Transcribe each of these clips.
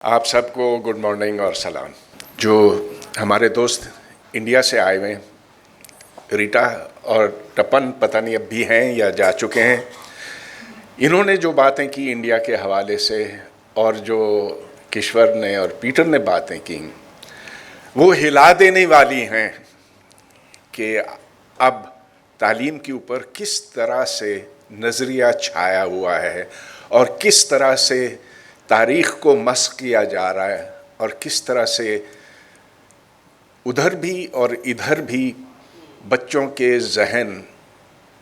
آپ سب کو good morning اور سلام. جو ہمارے دوست انڈیا سے آئے ہوئے ہیں، ریٹا اور ٹپن پتہ نہیں اب بھی ہیں یا جا چکے ہیں، انہوں نے جو باتیں کی انڈیا کے حوالے سے اور جو کشور نے اور پیٹر نے باتیں کی وہ ہلا دینے والی ہیں کہ اب تعلیم کے اوپر کس طرح سے نظریہ چھایا ہوا ہے اور کس طرح سے تاریخ کو مسخ کیا جا رہا ہے اور کس طرح سے ادھر بھی اور ادھر بھی بچوں کے ذہن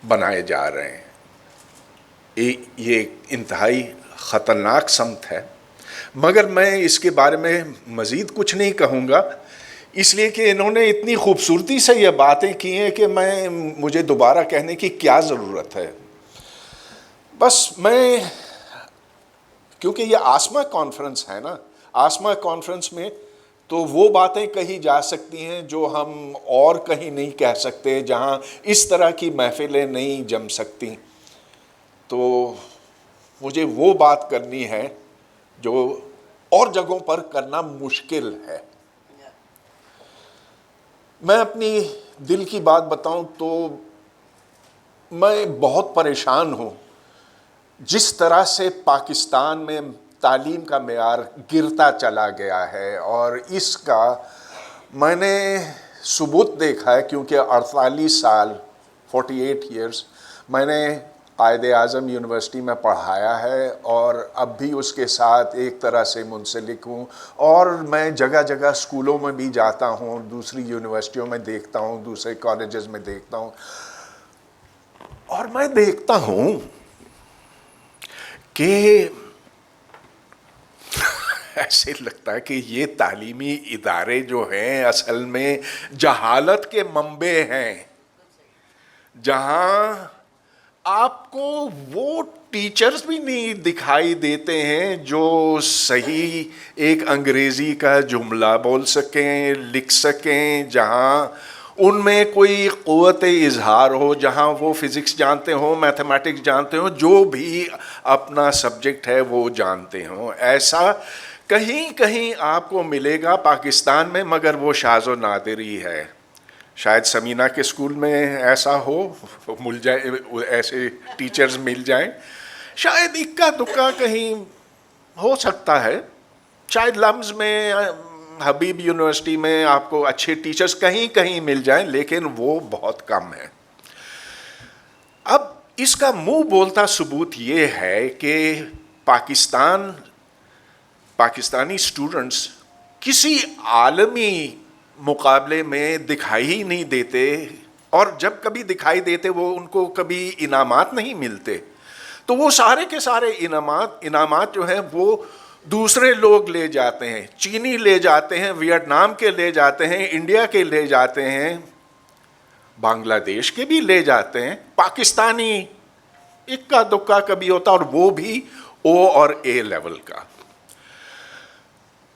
بنائے جا رہے ہیں. یہ انتہائی خطرناک سمت ہے، مگر میں اس کے بارے میں مزید کچھ نہیں کہوں گا، اس لیے کہ انہوں نے اتنی خوبصورتی سے یہ باتیں کی ہیں کہ مجھے دوبارہ کہنے کی کیا ضرورت ہے. بس میں کیونکہ یہ آسما کانفرنس ہے نا، آسما کانفرنس میں تو وہ باتیں کہی جا سکتی ہیں جو ہم اور کہیں نہیں کہہ سکتے، جہاں اس طرح کی محفلیں نہیں جم سکتی. تو مجھے وہ بات کرنی ہے جو اور جگہوں پر کرنا مشکل ہے. میں اپنی دل کی بات بتاؤں تو میں بہت پریشان ہوں جس طرح سے پاکستان میں تعلیم کا معیار گرتا چلا گیا ہے، اور اس کا میں نے ثبوت دیکھا ہے کیونکہ 48 سال 48 ایئرس میں نے قائد اعظم یونیورسٹی میں پڑھایا ہے اور اب بھی اس کے ساتھ ایک طرح سے منسلک ہوں، اور میں جگہ جگہ اسکولوں میں بھی جاتا ہوں، دوسری یونیورسٹیوں میں دیکھتا ہوں، دوسرے کالجز میں دیکھتا ہوں، اور میں دیکھتا ہوں کہ ایسے لگتا ہے کہ یہ تعلیمی ادارے جو ہیں اصل میں جہالت کے منبع ہیں، جہاں آپ کو وہ ٹیچرز بھی نہیں دکھائی دیتے ہیں جو صحیح ایک انگریزی کا جملہ بول سکیں، لکھ سکیں، جہاں ان میں کوئی قوت اظہار ہو، جہاں وہ فزکس جانتے ہوں، میتھمیٹکس جانتے ہوں، جو بھی اپنا سبجیکٹ ہے وہ جانتے ہوں. ایسا کہیں کہیں آپ کو ملے گا پاکستان میں، مگر وہ شاذ و نادر ہی ہے. شاید سمینہ کے اسکول میں ایسا ہو، مل جائے، ایسے ٹیچرز مل جائیں، شاید اکا دکا کہیں ہو سکتا ہے، شاید لمز میں حبیب یونیورسٹی میں آپ کو اچھے ٹیچرز کہیں کہیں مل جائیں، لیکن وہ بہت کم ہیں. اب اس کا منہ بولتا ثبوت یہ ہے کہ پاکستانی اسٹوڈنٹس کسی عالمی مقابلے میں دکھائی ہی نہیں دیتے، اور جب کبھی دکھائی دیتے وہ ان کو کبھی انعامات نہیں ملتے، تو وہ سارے کے سارے انعامات جو ہیں وہ دوسرے لوگ لے جاتے ہیں. چینی لے جاتے ہیں، ویتنام کے لے جاتے ہیں، انڈیا کے لے جاتے ہیں، بنگلہ دیش کے بھی لے جاتے ہیں. پاکستانی اکا دکا کبھی ہوتا، اور وہ بھی او اور اے لیول کا.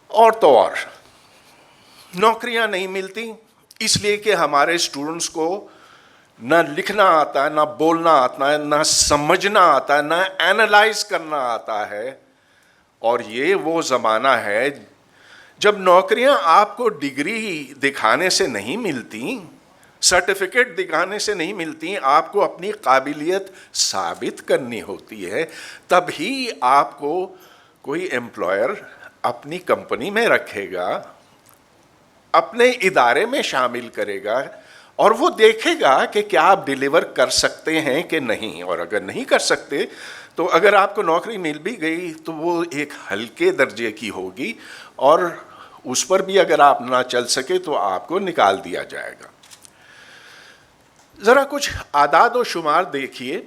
اور تو اور نوکریاں نہیں ملتی، اس لیے کہ ہمارے اسٹوڈنٹس کو نہ لکھنا آتا ہے، نہ بولنا آتا ہے، نہ سمجھنا آتا ہے، نہ اینالائز کرنا آتا ہے. اور یہ وہ زمانہ ہے جب نوکریاں آپ کو ڈگری دکھانے سے نہیں ملتی، سرٹیفکیٹ دکھانے سے نہیں ملتی، آپ کو اپنی قابلیت ثابت کرنی ہوتی ہے، تب ہی آپ کو کوئی ایمپلائر اپنی کمپنی میں رکھے گا، اپنے ادارے میں شامل کرے گا، اور وہ دیکھے گا کہ کیا آپ ڈیلیور کر سکتے ہیں کہ نہیں. اور اگر نہیں کر سکتے تو اگر آپ کو نوکری مل بھی گئی تو وہ ایک ہلکے درجے کی ہوگی، اور اس پر بھی اگر آپ نہ چل سکے تو آپ کو نکال دیا جائے گا. ذرا کچھ اعداد و شمار دیکھیے.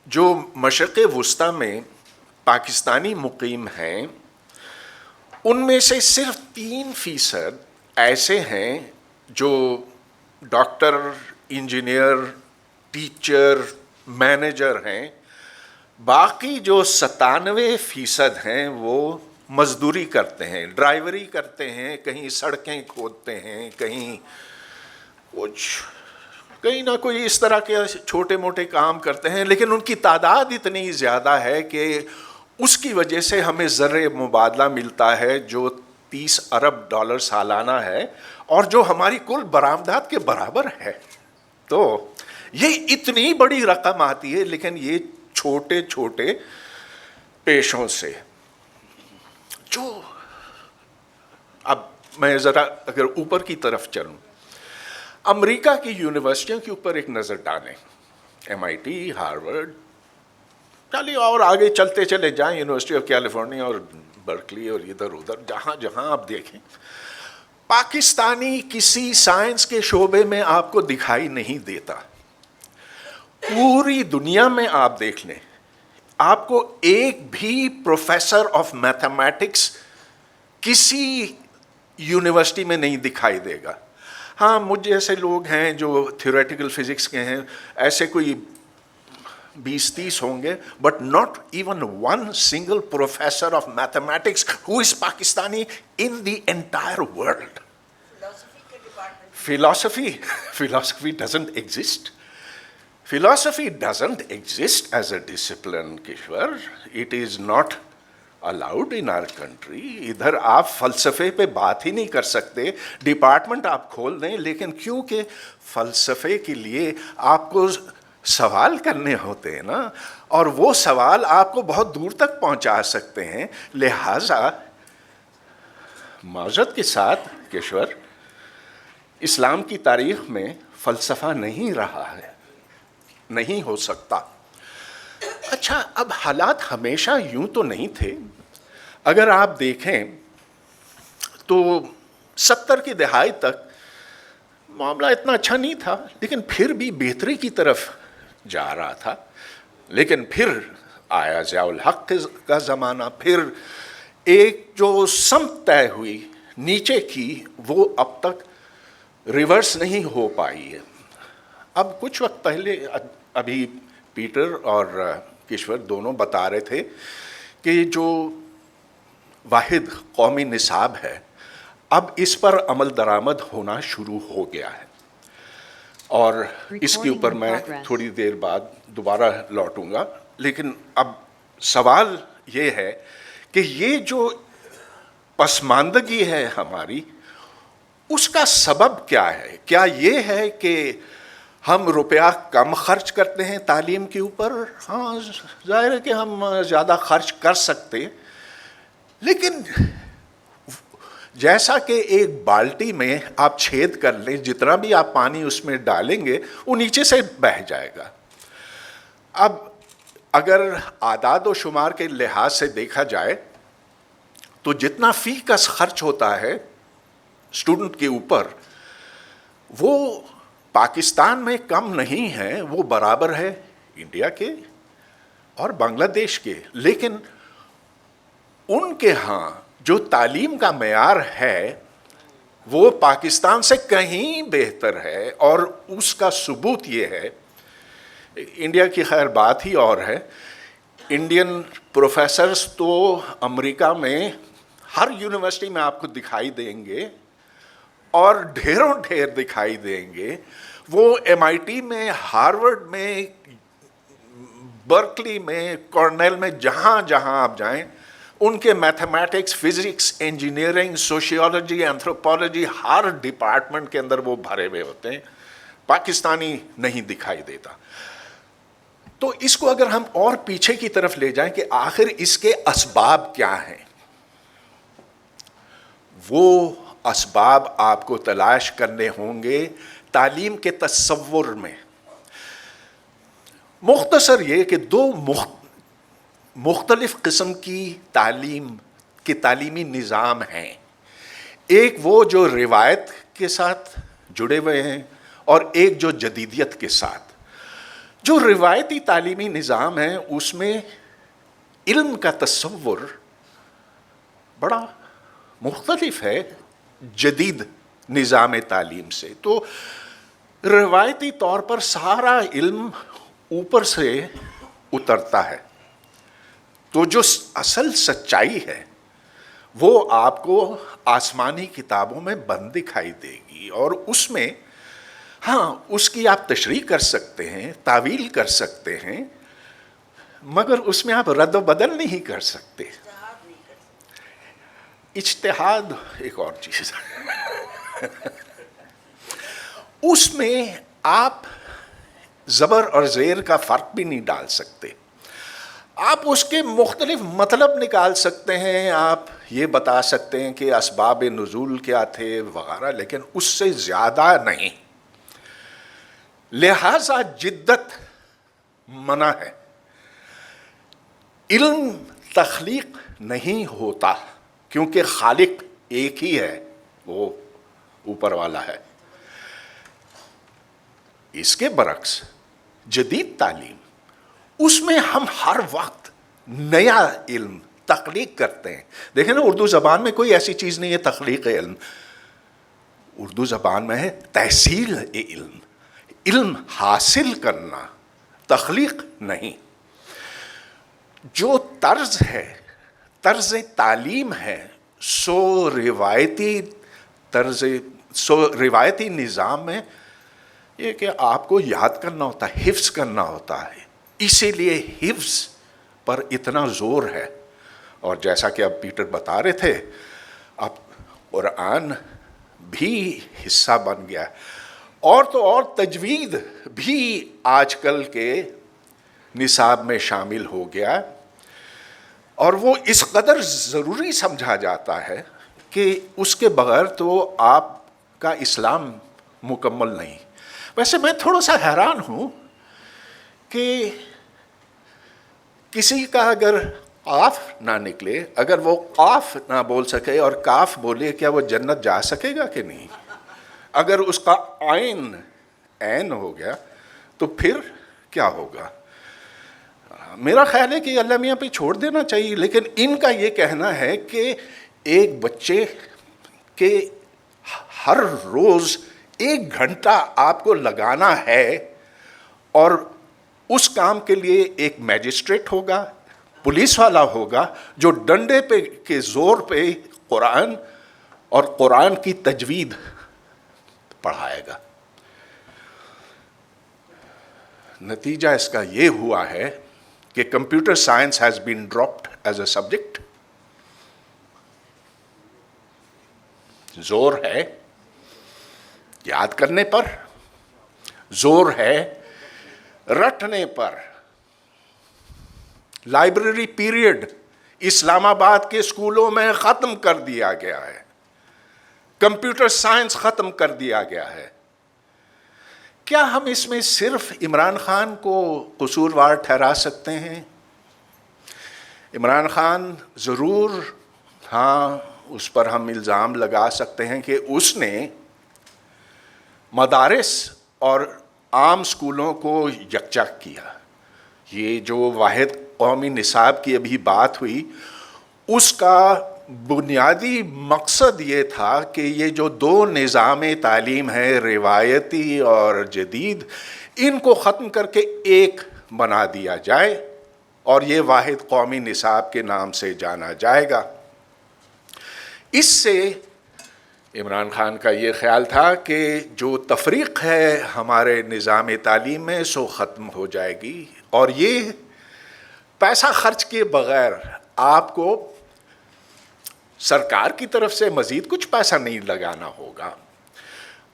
جو مشرق وسطی میں پاکستانی مقیم ہیں ان میں سے صرف 3% ایسے ہیں جو ڈاکٹر، انجینئر، ٹیچر، مینیجر ہیں. باقی جو 97% ہیں وہ مزدوری کرتے ہیں، ڈرائیوری کرتے ہیں، کہیں سڑکیں کھودتے ہیں، کہیں نہ کوئی اس طرح کے چھوٹے موٹے کام کرتے ہیں. لیکن ان کی تعداد اتنی زیادہ ہے کہ اس کی وجہ سے ہمیں زر مبادلہ ملتا ہے جو 30 ارب ڈالر سالانہ ہے اور جو ہماری کل برآمدات کے برابر ہے. تو یہ اتنی بڑی رقم آتی ہے، لیکن یہ چھوٹے چھوٹے پیشوں سے جو اب میں ذرا اگر اوپر کی طرف چلوں، امریکہ کی یونیورسٹیوں کے اوپر ایک نظر ڈالیں، MIT، ہارورڈ، چلیے اور آگے چلتے چلے جائیں، یونیورسٹی آف کیلیفورنیا اور برکلی اور ادھر ادھر جہاں جہاں آپ دیکھیں، پاکستانی کسی سائنس کے شعبے میں آپ کو دکھائی نہیں دیتا. پوری دنیا میں آپ دیکھ لیں، آپ کو ایک بھی پروفیسر آف میتھمیٹکس کسی یونیورسٹی میں نہیں دکھائی دے گا. ہاں، مجھ جیسے لوگ ہیں جو تھیوریٹیکل فزکس کے ہیں، ایسے کوئی 20-30 ہوں گے، but not even one single professor of mathematics who is Pakistani in the entire world. philosophy doesn't exist. Philosophy doesn't exist as a discipline, Kishwar. It is not allowed in our country. ادھر آپ فلسفے پہ بات ہی نہیں کر سکتے. Department آپ کھول دیں، لیکن کیونکہ فلسفے کے لیے آپ کو سوال کرنے ہوتے ہیں نا، اور وہ سوال آپ کو بہت دور تک پہنچا سکتے ہیں. لہٰذا معذرت کے ساتھ کشور، اسلام کی تاریخ میں فلسفہ نہیں رہا ہے، نہیں ہو سکتا. اچھا، اب حالات ہمیشہ یوں تو نہیں تھے. اگر آپ دیکھیں تو 70 کی دہائی تک معاملہ اتنا اچھا نہیں تھا، لیکن پھر بھی بہتری کی طرف جا رہا تھا. لیکن پھر آیا ضیاء الحق کا زمانہ، پھر ایک جو سمت طے ہوئی نیچے کی، وہ اب تک ریورس نہیں ہو پائی ہے. اب کچھ وقت پہلے ابھی پیٹر اور کشور دونوں بتا رہے تھے کہ جو واحد قومی نصاب ہے، اب اس پر عمل درآمد ہونا شروع ہو گیا ہے، اور اس کے اوپر میں تھوڑی دیر بعد دوبارہ لوٹوں گا. لیکن اب سوال یہ ہے کہ یہ جو پسماندگی ہے ہماری، اس کا سبب کیا ہے؟ کیا یہ ہے کہ ہم روپیہ کم خرچ کرتے ہیں تعلیم کے اوپر؟ ہاں، ظاہر ہے کہ ہم زیادہ خرچ کر سکتے، لیکن جیسا کہ ایک بالٹی میں آپ چھید کر لیں، جتنا بھی آپ پانی اس میں ڈالیں گے وہ نیچے سے بہہ جائے گا. اب اگر اعداد و شمار کے لحاظ سے دیکھا جائے تو جتنا فی کس خرچ ہوتا ہے اسٹوڈنٹ کے اوپر، وہ پاکستان میں کم نہیں ہے، وہ برابر ہے انڈیا کے اور بنگلہ دیش کے. لیکن ان کے ہاں جو تعلیم کا معیار ہے وہ پاکستان سے کہیں بہتر ہے، اور اس کا ثبوت یہ ہے. انڈیا کی خیر بات ہی اور ہے. انڈین پروفیسرز تو امریکہ میں ہر یونیورسٹی میں آپ کو دکھائی دیں گے، اور ڈھیروں ڈھیر دکھائی دیں گے. وہ MIT میں، ہارورڈ میں، برکلی میں، کارنیل میں، جہاں جہاں آپ جائیں، ان کے mathematics, physics, engineering, sociology, anthropology, ہر ڈپارٹمنٹ کے اندر وہ بھرے ہوئے ہوتے ہیں. پاکستانی نہیں دکھائی دیتا. تو اس کو اگر ہم اور پیچھے کی طرف لے جائیں کہ آخر اس کے اسباب کیا ہیں، وہ اسباب آپ کو تلاش کرنے ہوں گے تعلیم کے تصور میں. مختصر یہ کہ دو مختلف قسم کی تعلیم کے تعلیمی نظام ہیں. ایک وہ جو روایت کے ساتھ جڑے ہوئے ہیں، اور ایک جو جدیدیت کے ساتھ. جو روایتی تعلیمی نظام ہے اس میں علم کا تصور بڑا مختلف ہے جدید نظام تعلیم سے. تو روایتی طور پر سارا علم اوپر سے اترتا ہے، تو جو اصل سچائی ہے وہ آپ کو آسمانی کتابوں میں بند دکھائی دے گی، اور اس میں ہاں اس کی آپ تشریح کر سکتے ہیں، تعویل کر سکتے ہیں، مگر اس میں آپ رد و بدل نہیں کر سکتے. اجتہاد ایک اور چیز ہے. اس میں آپ زبر اور زیر کا فرق بھی نہیں ڈال سکتے. آپ اس کے مختلف مطلب نکال سکتے ہیں، آپ یہ بتا سکتے ہیں کہ اسباب نزول کیا تھے وغیرہ، لیکن اس سے زیادہ نہیں. لہذا جدت منع ہے. علم تخلیق نہیں ہوتا کیونکہ خالق ایک ہی ہے، وہ اوپر والا ہے. اس کے برعکس جدید تعلیم، اس میں ہم ہر وقت نیا علم تخلیق کرتے ہیں. دیکھیں نا، اردو زبان میں کوئی ایسی چیز نہیں ہے تخلیق علم. اردو زبان میں ہے تحصیل علم، علم حاصل کرنا، تخلیق نہیں. جو طرز ہے، طرز تعلیم ہے، سو روایتی نظام میں یہ کہ آپ کو یاد کرنا ہوتا ہے، حفظ کرنا ہوتا ہے. اسی لیے حفظ پر اتنا زور ہے. اور جیسا کہ اب پیٹر بتا رہے تھے، اب قرآن بھی حصہ بن گیا، اور تو اور تجوید بھی آج کل کے نصاب میں شامل ہو گیا. اور وہ اس قدر ضروری سمجھا جاتا ہے کہ اس کے بغیر تو آپ کا اسلام مکمل نہیں. ویسے میں تھوڑا سا حیران ہوں کہ کسی کا اگر قاف نہ نکلے، اگر وہ قاف نہ بول سکے اور کاف بولے، کیا وہ جنت جا سکے گا کہ نہیں؟ اگر اس کا عین ہو گیا تو پھر کیا ہوگا؟ میرا خیال ہے کہ اللہ میاں پہ چھوڑ دینا چاہیے. لیکن ان کا یہ کہنا ہے کہ ایک بچے کے ہر روز 1 گھنٹہ آپ کو لگانا ہے، اور اس کام کے لیے ایک میجسٹریٹ ہوگا، پولیس والا ہوگا، جو ڈنڈے پہ کے زور پہ قرآن اور قرآن کی تجوید پڑھائے گا. نتیجہ اس کا یہ ہوا ہے کہ computer science has been dropped as a subject. زور ہے یاد کرنے پر، زور ہے رٹنے پر. لائبریری پیریڈ اسلام آباد کے اسکولوں میں ختم کر دیا گیا ہے. کمپیوٹر سائنس ختم کر دیا گیا ہے. کیا ہم اس میں صرف عمران خان کو قصوروار ٹھہرا سکتے ہیں؟ عمران خان ضرور، ہاں، اس پر ہم الزام لگا سکتے ہیں کہ اس نے مدارس اور عام اسکولوں کو یکجا کیا. یہ جو واحد قومی نصاب کی ابھی بات ہوئی، اس کا بنیادی مقصد یہ تھا کہ یہ جو 2 نظام تعلیم ہے، روایتی اور جدید، ان کو ختم کر کے ایک بنا دیا جائے اور یہ واحد قومی نصاب کے نام سے جانا جائے گا. اس سے عمران خان کا یہ خیال تھا کہ جو تفریق ہے ہمارے نظام تعلیم میں سو ختم ہو جائے گی، اور یہ پیسہ خرچ کیے بغیر آپ کو سرکار کی طرف سے مزید کچھ پیسہ نہیں لگانا ہوگا.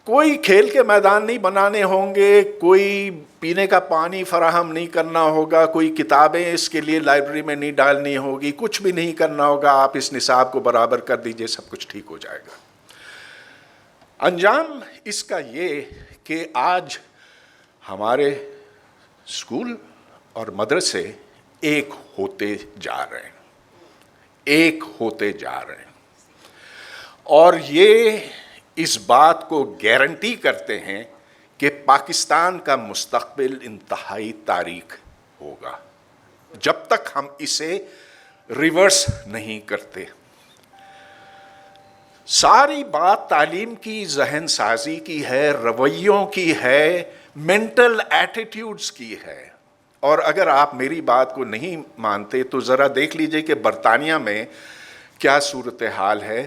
کوئی کھیل کے میدان نہیں بنانے ہوں گے، کوئی پینے کا پانی فراہم نہیں کرنا ہوگا، کوئی کتابیں اس کے لیے لائبریری میں نہیں ڈالنی ہوگی، کچھ بھی نہیں کرنا ہوگا. آپ اس نصاب کو برابر کر دیجئے، سب کچھ ٹھیک ہو جائے گا. انجام اس کا یہ کہ آج ہمارے اسکول اور مدرسے ایک ہوتے جا رہے ہیں، ایک ہوتے جا رہے ہیں، اور یہ اس بات کو گارنٹی کرتے ہیں کہ پاکستان کا مستقبل انتہائی تاریک ہوگا جب تک ہم اسے ریورس نہیں کرتے. ساری بات تعلیم کی، ذہن سازی کی ہے، رویوں کی ہے، مینٹل ایٹیٹیوڈز کی ہے. اور اگر آپ میری بات کو نہیں مانتے تو ذرا دیکھ لیجئے کہ برطانیہ میں کیا صورتحال ہے.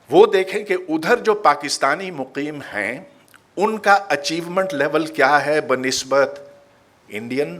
وہ دیکھیں کہ ادھر جو پاکستانی مقیم ہیں ان کا اچیومنٹ لیول کیا ہے بنسبت انڈین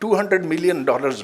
$200 million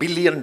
billion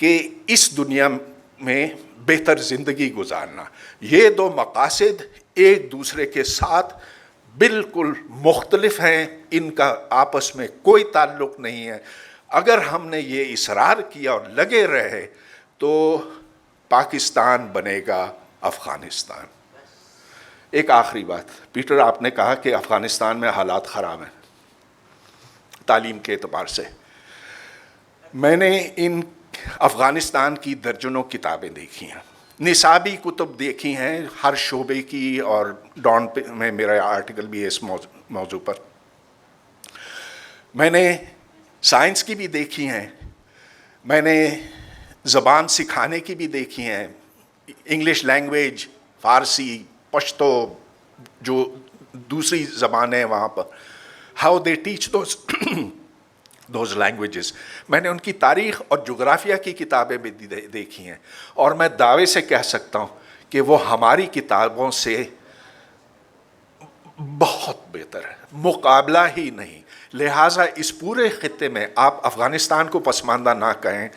کہ اس دنیا میں بہتر زندگی گزارنا. یہ دو مقاصد ایک دوسرے کے ساتھ بالکل مختلف ہیں، ان کا آپس میں کوئی تعلق نہیں ہے. اگر ہم نے یہ اصرار کیا اور لگے رہے تو پاکستان بنے گا افغانستان. ایک آخری بات، پیٹر، آپ نے کہا کہ افغانستان میں حالات خراب ہیں تعلیم کے اعتبار سے. میں نے ان افغانستان کی درجنوں کتابیں دیکھی ہیں، نصابی کتب دیکھی ہیں ہر شعبے کی، اور ڈان میں میرا آرٹیکل بھی ہے اس موضوع پر. میں نے سائنس کی بھی دیکھی ہیں، میں نے زبان سکھانے کی بھی دیکھی ہیں، انگلش لینگویج، فارسی، پشتو، جو دوسری زبانیں وہاں پر، how they teach those languages. میں نے ان کی تاریخ اور جغرافیہ کی کتابیں بھی دیکھی ہیں، اور میں دعوے سے کہہ سکتا ہوں کہ وہ ہماری کتابوں سے بہت بہتر ہے، مقابلہ ہی نہیں. لہٰذا اس پورے خطے میں آپ افغانستان کو پسماندہ نہ کہیں،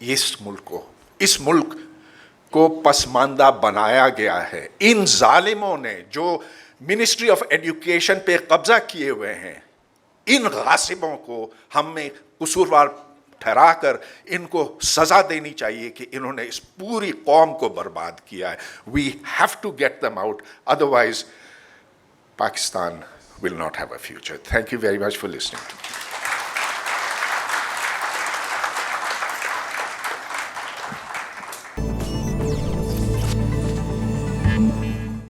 اس ملک کو پسماندہ بنایا گیا ہے ان ظالموں نے جو منسٹری آف ایجوکیشن پہ قبضہ کیے ہوئے ہیں. ان غاصبوں کو ہم نے قصوروار ٹھہرا کر ان کو سزا دینی چاہیے کہ انہوں نے اس پوری قوم کو برباد کیا ہے. We have to get them out, otherwise Pakistan will not have a future. Thank you very much for listening to me.